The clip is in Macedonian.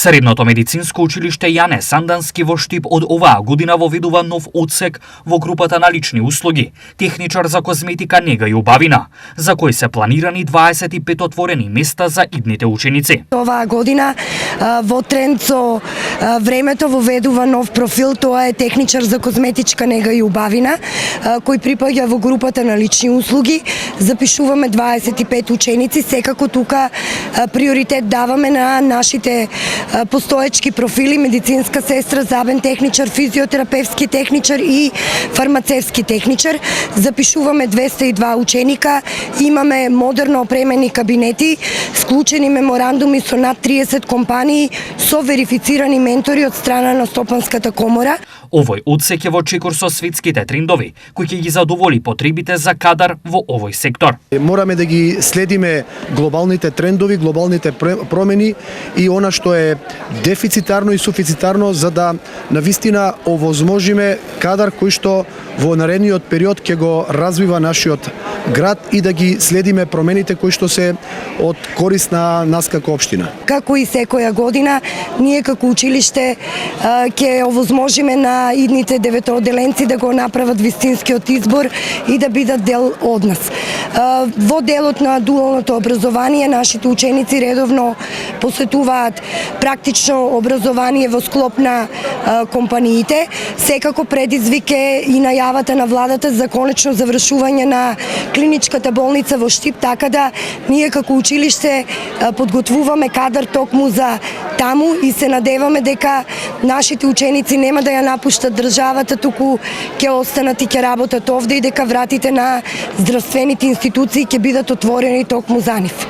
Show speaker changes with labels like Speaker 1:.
Speaker 1: Средното медицинско училиште Јане Сандански во Штип од оваа година воведува нов одсек во групата на лични услуги, техничар за козметика, нега и убавина, за кој се планирани 25 отворени места за идните ученици.
Speaker 2: Оваа година во тренд со времето воведува нов профил, тоа е техничар за козметичка нега и убавина, кој припаѓа во групата на лични услуги. Запишуваме 25 ученици, секако тука приоритет даваме на нашите постоечки профили: медицинска сестра, забен техничар, физиотерапевски техничар и фармацевски техничар. Запишуваме 202 ученика, имаме модерно опремени кабинети, склучени меморандуми со над 30 компании, со верифицирани ментори од страна на Стопанската комора.
Speaker 1: Овој одсек е во чекор со светските трендови, кои ќе ги задоволи потребите за кадар во овој сектор.
Speaker 3: Мораме да ги следиме глобалните трендови, глобалните промени и она што е дефицитарно и суфицитарно, за да навистина овозможиме кадар кој што во наредниот период ќе го развива нашиот град и да ги следиме промените кои што се од корист на нас како општина.
Speaker 2: Како и секоја година, ние како училиште ќе овозможиме на идните деветооделенци да го направат вистинскиот избор и да бидат дел од нас. Во делот на дуалното образование нашите ученици редовно посетуваат практично образование во склоп на компаниите. Секако предизвик е и најавата на владата за конечно завршување на клиничката болница во Штип, така да ние како училиште подготвуваме кадар токму за таму и се надеваме дека нашите ученици нема да ја напуштат државата, туку ќе останат и ќе работат овде и дека вратите на здравствените институции ќе бидат отворени токму за нив.